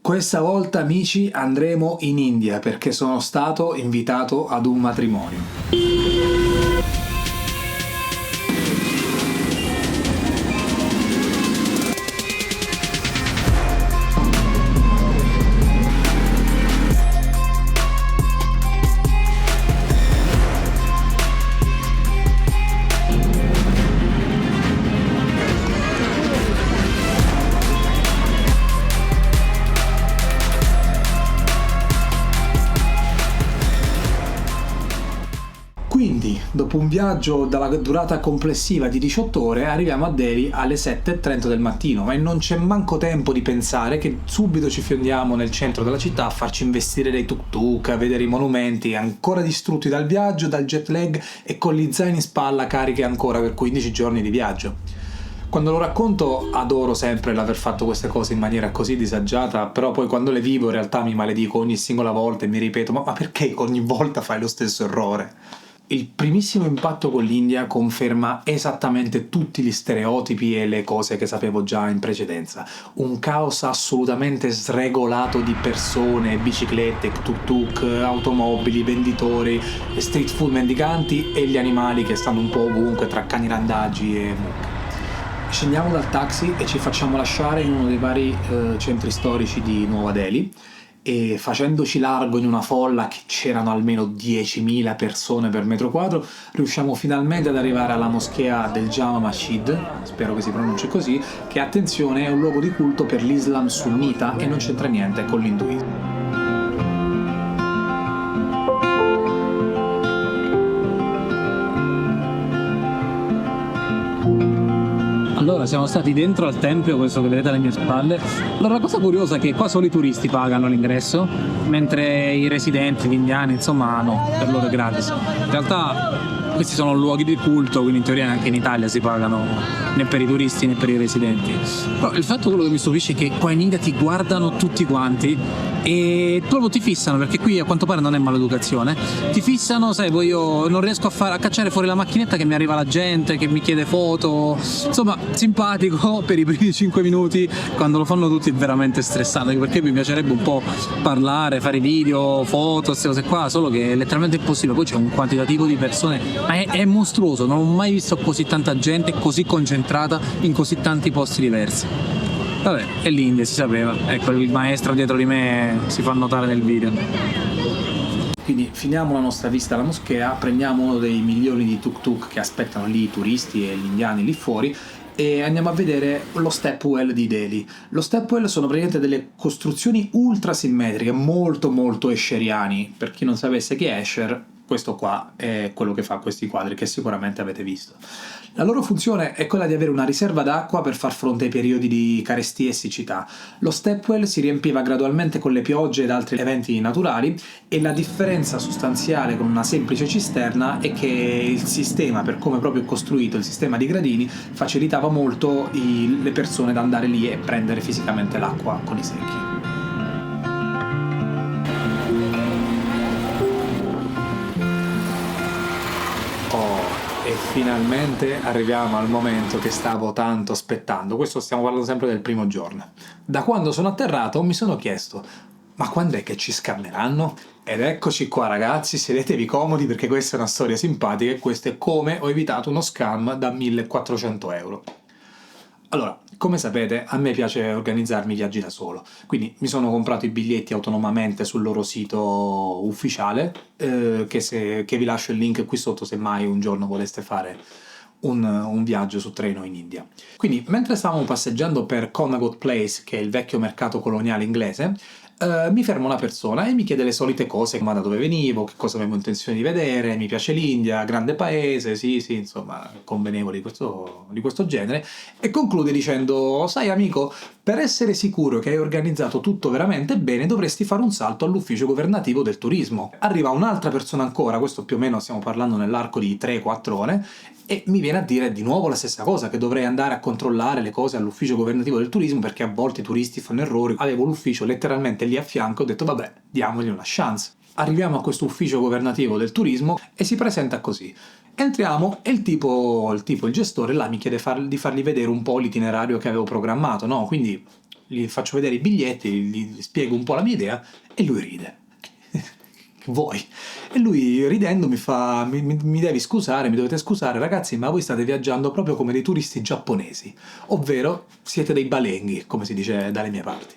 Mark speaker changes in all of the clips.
Speaker 1: Questa volta, amici, andremo in India perché sono stato invitato ad un matrimonio. Quindi, dopo un viaggio dalla durata complessiva di 18 ore, arriviamo a Delhi alle 7:30 del mattino, ma non c'è manco tempo di pensare che subito ci fiondiamo nel centro della città a farci investire dei tuk-tuk, a vedere i monumenti, ancora distrutti dal viaggio, dal jet lag e con gli zaini in spalla cariche ancora per 15 giorni di viaggio. Quando lo racconto adoro sempre l'aver fatto queste cose in maniera così disagiata, però poi quando le vivo in realtà mi maledico ogni singola volta e mi ripeto ma perché ogni volta fai lo stesso errore? Il primissimo impatto con l'India conferma esattamente tutti gli stereotipi e le cose che sapevo già in precedenza. Un caos assolutamente sregolato di persone, biciclette, tuk-tuk, automobili, venditori, street food mendicanti e gli animali che stanno un po' ovunque tra cani randagi e mucche. Scendiamo dal taxi e ci facciamo lasciare in uno dei vari centri storici di Nuova Delhi e facendoci largo in una folla che c'erano almeno 10.000 persone per metro quadro, riusciamo finalmente ad arrivare alla moschea del Jama Masjid, spero che si pronunci così, che attenzione è un luogo di culto per l'Islam sunnita e non c'entra niente con l'induismo.
Speaker 2: Allora, siamo stati dentro al tempio, questo che vedete alle mie spalle. Allora, la cosa curiosa è che qua solo i turisti pagano l'ingresso, mentre i residenti, gli indiani, insomma, no, per loro è gratis. In realtà questi sono luoghi di culto, quindi in teoria anche in Italia si pagano né per i turisti né per i residenti. Però il fatto quello che mi stupisce è che qua in India ti guardano tutti quanti e proprio ti fissano, perché qui a quanto pare non è maleducazione, ti fissano, sai, poi io non riesco a cacciare fuori la macchinetta che mi arriva la gente, che mi chiede foto, insomma simpatico per i primi 5 minuti, quando lo fanno tutti è veramente stressante, perché mi piacerebbe un po' parlare, fare video, foto, queste cose qua, solo che è letteralmente impossibile, poi c'è un quantitativo di persone, ma è mostruoso, non ho mai visto così tanta gente così concentrata in così tanti posti diversi. Vabbè, è l'India, si sapeva. Ecco, il maestro dietro di me si fa notare nel video.
Speaker 1: Quindi finiamo la nostra visita alla moschea, prendiamo uno dei milioni di tuk-tuk che aspettano lì i turisti e gli indiani lì fuori e andiamo a vedere lo stepwell di Delhi. Lo stepwell sono praticamente delle costruzioni ultra simmetriche, molto molto escheriani. Per chi non sapesse chi è Escher, questo qua è quello che fa questi quadri che sicuramente avete visto. La loro funzione è quella di avere una riserva d'acqua per far fronte ai periodi di carestia e siccità. Lo stepwell si riempiva gradualmente con le piogge ed altri eventi naturali e la differenza sostanziale con una semplice cisterna è che il sistema, per come proprio è costruito, il sistema di gradini, facilitava molto le persone ad andare lì e prendere fisicamente l'acqua con i secchi. E finalmente arriviamo al momento che stavo tanto aspettando. Questo stiamo parlando sempre del primo giorno. Da quando sono atterrato mi sono chiesto: ma quando è che ci scanneranno? Ed eccoci qua ragazzi, sedetevi comodi perché questa è una storia simpatica e questo è come ho evitato uno scam da 1.400 euro. Allora, come sapete, a me piace organizzarmi i viaggi da solo, quindi mi sono comprato i biglietti autonomamente sul loro sito ufficiale, che vi lascio il link qui sotto se mai un giorno voleste fare un viaggio su treno in India. Quindi, mentre stavamo passeggiando per Connaught Place, che è il vecchio mercato coloniale inglese, mi ferma una persona e mi chiede le solite cose, ma da dove venivo, che cosa avevo intenzione di vedere, mi piace l'India, grande paese, sì, insomma, convenevoli di questo genere, e conclude dicendo: sai amico, per essere sicuro che hai organizzato tutto veramente bene dovresti fare un salto all'ufficio governativo del turismo. Arriva un'altra persona ancora, questo più o meno stiamo parlando nell'arco di 3-4 ore, e mi viene a dire di nuovo la stessa cosa, che dovrei andare a controllare le cose all'ufficio governativo del turismo perché a volte i turisti fanno errori. Avevo l'ufficio letteralmente lì a fianco e ho detto vabbè, diamogli una chance. Arriviamo a questo ufficio governativo del turismo e si presenta così. Entriamo e il gestore là mi chiede di fargli vedere un po' l'itinerario che avevo programmato, no? Quindi gli faccio vedere i biglietti, gli spiego un po' la mia idea e lui ride. Che vuoi? E lui ridendo mi fa: mi devi scusare, mi dovete scusare ragazzi, ma voi state viaggiando proprio come dei turisti giapponesi, ovvero siete dei balenghi, come si dice dalle mie parti.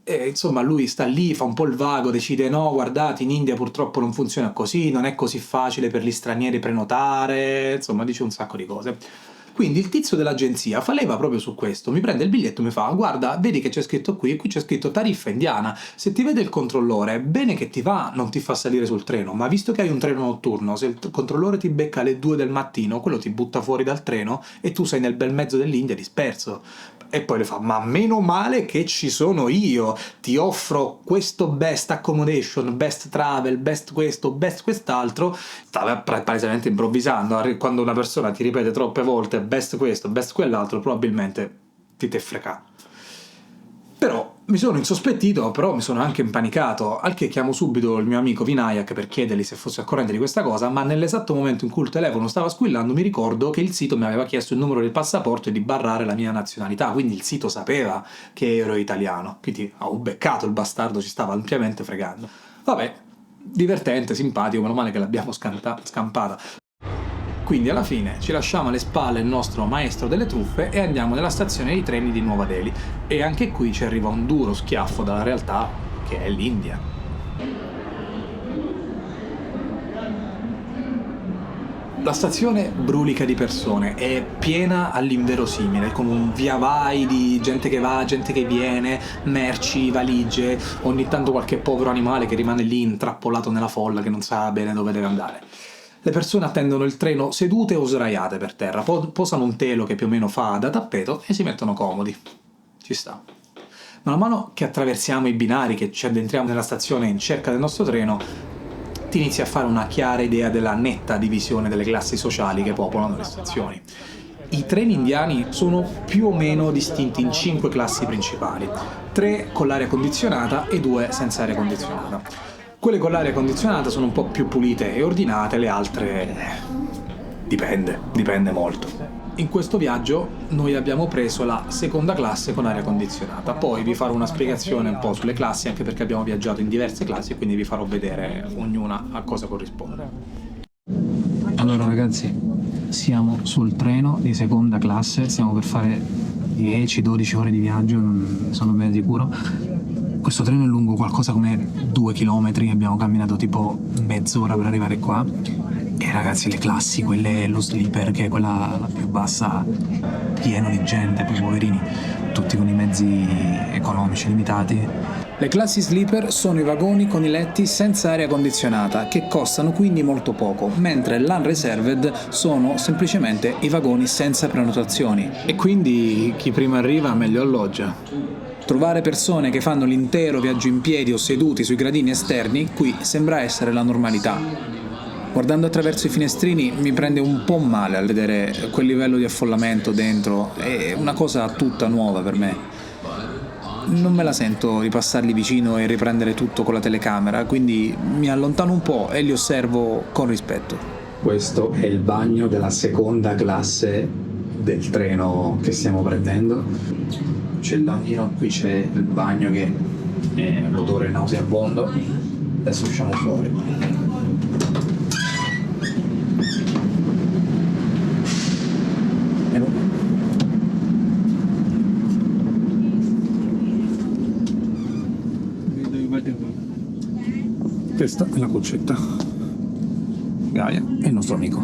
Speaker 1: E insomma lui sta lì, fa un po' il vago, decide: no, guardate, in India purtroppo non funziona così, non è così facile per gli stranieri prenotare, insomma dice un sacco di cose. Quindi il tizio dell'agenzia fa leva proprio su questo, mi prende il biglietto e mi fa: guarda, vedi che c'è scritto qui c'è scritto tariffa indiana, se ti vede il controllore, bene che ti va, non ti fa salire sul treno, ma visto che hai un treno notturno, se il controllore ti becca alle 2 del mattino, quello ti butta fuori dal treno e tu sei nel bel mezzo dell'India disperso. E poi le fa: ma meno male che ci sono io, ti offro questo best accommodation, best travel, best questo, best quest'altro. Stava palesemente improvvisando. Quando una persona ti ripete troppe volte best questo, best quell'altro, probabilmente ti te frega. Però mi sono insospettito, però mi sono anche impanicato, al che chiamo subito il mio amico Vinayak per chiedergli se fosse al corrente di questa cosa, ma nell'esatto momento in cui il telefono stava squillando mi ricordo che il sito mi aveva chiesto il numero del passaporto e di barrare la mia nazionalità, quindi il sito sapeva che ero italiano, quindi ho beccato il bastardo, ci stava ampiamente fregando. Vabbè, divertente, simpatico, meno male che l'abbiamo scampata. Quindi alla fine ci lasciamo alle spalle il nostro maestro delle truffe e andiamo nella stazione dei treni di Nuova Delhi. E anche qui ci arriva un duro schiaffo dalla realtà, che è l'India. La stazione brulica di persone, è piena all'inverosimile, con un via vai di gente che va, gente che viene, merci, valigie, ogni tanto qualche povero animale che rimane lì intrappolato nella folla che non sa bene dove deve andare. Le persone attendono il treno sedute o sdraiate per terra, posano un telo che più o meno fa da tappeto e si mettono comodi. Ci sta. Man mano che attraversiamo i binari, che ci addentriamo nella stazione in cerca del nostro treno, ti inizi a fare una chiara idea della netta divisione delle classi sociali che popolano le stazioni. I treni indiani sono più o meno distinti in 5 classi principali, 3 con l'aria condizionata e 2 senza aria condizionata. Quelle con l'aria condizionata sono un po' più pulite e ordinate, le altre dipende molto. In questo viaggio noi abbiamo preso la seconda classe con aria condizionata, poi vi farò una spiegazione un po' sulle classi, anche perché abbiamo viaggiato in diverse classi, quindi vi farò vedere ognuna a cosa corrisponde.
Speaker 2: Allora ragazzi, siamo sul treno di seconda classe, stiamo per fare 10-12 ore di viaggio, non sono ben sicuro. Questo treno è lungo qualcosa come 2 chilometri, abbiamo camminato tipo mezz'ora per arrivare qua. E ragazzi, le classi, quelle, lo sleeper, che è quella la più bassa, pieno di gente, poi poverini, tutti con i mezzi economici limitati. Le classi sleeper sono i vagoni con i letti senza aria condizionata, che costano quindi molto poco, mentre l'unreserved sono semplicemente i vagoni senza prenotazioni. E quindi chi prima arriva meglio alloggia. Trovare persone che fanno l'intero viaggio in piedi o seduti sui gradini esterni qui sembra essere la normalità. Guardando attraverso i finestrini mi prende un po' male a vedere quel livello di affollamento dentro, è una cosa tutta nuova per me. Non me la sento di passarli vicino e riprendere tutto con la telecamera, quindi mi allontano un po' e li osservo con rispetto. Questo è il bagno della seconda classe del treno che stiamo prendendo. C'è il lavandino, qui c'è il bagno che è l'odore nauseabondo. Adesso usciamo fuori. Questa è la concetta. Gaia è il nostro amico.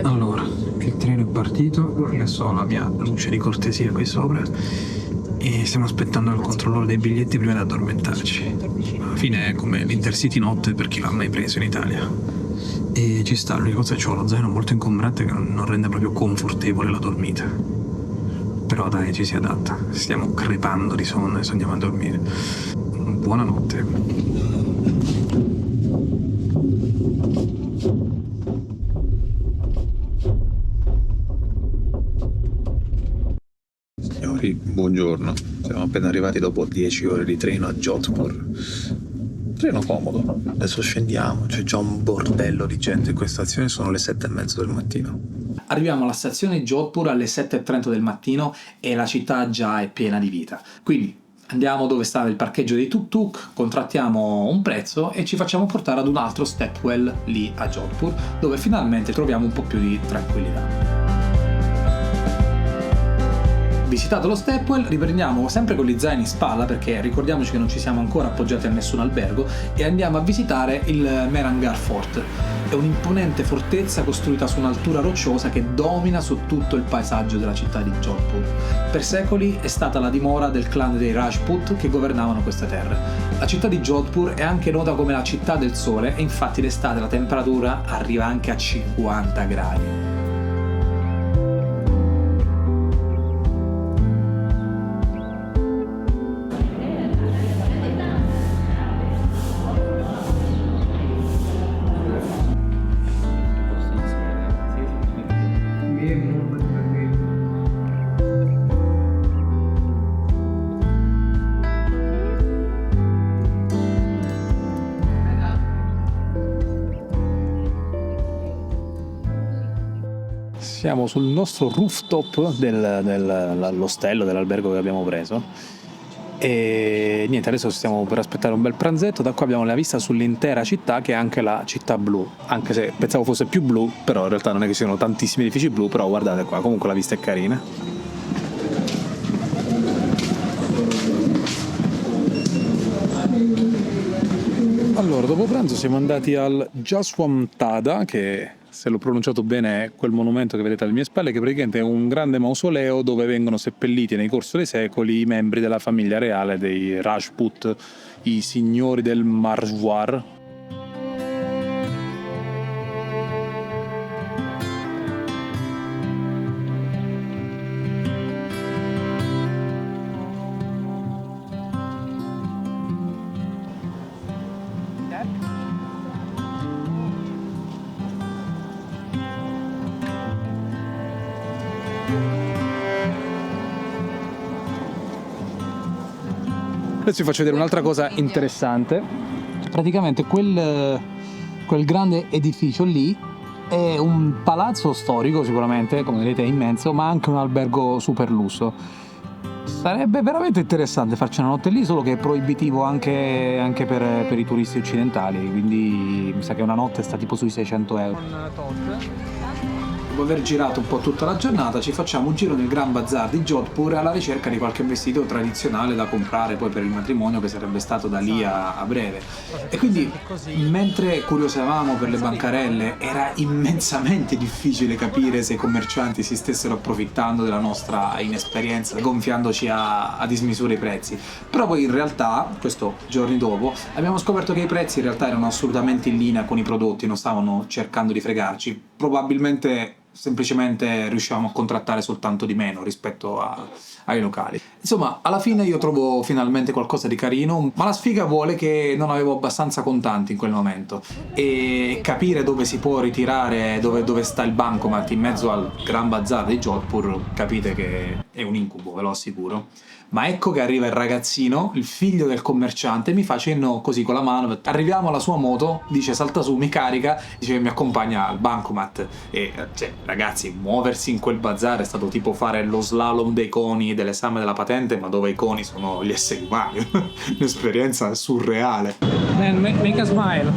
Speaker 2: Allora, il treno è partito, adesso ho la mia luce di cortesia qui sopra e stiamo aspettando il controllore dei biglietti prima di addormentarci. Alla fine è come l'Intercity notte per chi l'ha mai preso in Italia. E ci sta, l'unica cosa è che c'ho lo zaino molto ingombrante che non rende proprio confortevole la dormita. Però dai, ci si adatta, stiamo crepando di sonno e adesso andiamo a dormire. Buonanotte.
Speaker 3: Buongiorno, siamo appena arrivati dopo 10 ore di treno a Jodhpur. Treno comodo. Adesso scendiamo, c'è già un bordello di gente in questa stazione, sono le 7:30 del mattino.
Speaker 1: Arriviamo alla stazione di Jodhpur alle 7:30 del mattino e la città già è piena di vita. Quindi andiamo dove sta il parcheggio dei tuk-tuk, contrattiamo un prezzo e ci facciamo portare ad un altro stepwell lì a Jodhpur, dove finalmente troviamo un po' più di tranquillità. Visitato lo stepwell, riprendiamo sempre con gli zaini in spalla, perché ricordiamoci che non ci siamo ancora appoggiati a nessun albergo, e andiamo a visitare il Mehrangarh Fort. È un'imponente fortezza costruita su un'altura rocciosa che domina su tutto il paesaggio della città di Jodhpur. Per secoli è stata la dimora del clan dei Rajput che governavano queste terre. La città di Jodhpur è anche nota come la città del sole e infatti d'estate la temperatura arriva anche a 50 gradi.
Speaker 2: Siamo sul nostro rooftop dell'ostello, dell'albergo che abbiamo preso e niente, adesso stiamo per aspettare un bel pranzetto. Da qua abbiamo la vista sull'intera città, che è anche la città blu, anche se pensavo fosse più blu, però in realtà non è che siano tantissimi edifici blu, però guardate qua, comunque la vista è carina. Allora, dopo pranzo siamo andati al Jaswantada, che se l'ho pronunciato bene è quel monumento che vedete alle mie spalle, che praticamente è un grande mausoleo dove vengono seppelliti nel corso dei secoli i membri della famiglia reale dei Rajput, i signori del Marwar. Adesso vi faccio vedere un'altra cosa interessante. Praticamente quel grande edificio lì è un palazzo storico sicuramente, come vedete è immenso, ma anche un albergo super lusso. Sarebbe veramente interessante farci una notte lì, solo che è proibitivo anche per i turisti occidentali, quindi mi sa che una notte sta tipo sui 600 euro.
Speaker 1: Dopo aver girato un po' tutta la giornata ci facciamo un giro nel Gran Bazar di Jodhpur alla ricerca di qualche vestito tradizionale da comprare poi per il matrimonio, che sarebbe stato da lì a breve. E quindi mentre curiosavamo per le bancarelle era immensamente difficile capire se i commercianti si stessero approfittando della nostra inesperienza, gonfiandoci a dismisura i prezzi. Però poi in realtà, questo giorni dopo, abbiamo scoperto che i prezzi in realtà erano assolutamente in linea con i prodotti, non stavano cercando di fregarci. Probabilmente semplicemente riuscivamo a contrattare soltanto di meno rispetto ai locali. Insomma, alla fine io trovo finalmente qualcosa di carino, ma la sfiga vuole che non avevo abbastanza contanti in quel momento e capire dove si può ritirare, dove sta il bancomat in mezzo al Gran Bazar di Jodhpur, capite che è un incubo, ve lo assicuro. Ma ecco che arriva il ragazzino, il figlio del commerciante, mi fa cenno così con la mano, arriviamo alla sua moto, dice salta su, mi carica, dice che mi accompagna al bancomat. E cioè, ragazzi, muoversi in quel bazar è stato tipo fare lo slalom dei coni dell'esame della patente, ma dove i coni sono gli esseri umani. Un'esperienza surreale.
Speaker 2: Man, make a smile.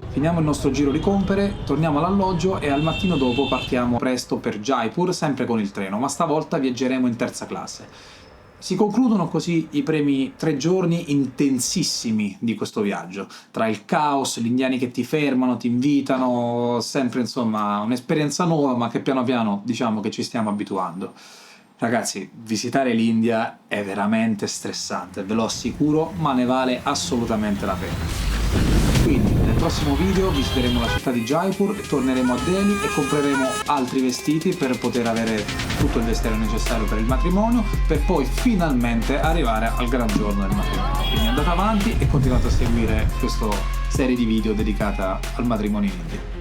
Speaker 1: Finiamo il nostro giro di compere, torniamo all'alloggio e al mattino dopo partiamo presto per Jaipur, sempre con il treno, ma stavolta viaggeremo in terza classe. Si concludono così i primi 3 giorni intensissimi di questo viaggio, tra il caos, gli indiani che ti fermano, ti invitano, sempre insomma un'esperienza nuova, ma che piano piano diciamo che ci stiamo abituando. Ragazzi, visitare l'India è veramente stressante, ve lo assicuro, ma ne vale assolutamente la pena. Quindi nel prossimo video visiteremo la città di Jaipur e torneremo a Delhi e compreremo altri vestiti per poter avere tutto il vestiario necessario per il matrimonio, per poi finalmente arrivare al gran giorno del matrimonio. Quindi andate avanti e continuate a seguire questa serie di video dedicata al matrimonio in India.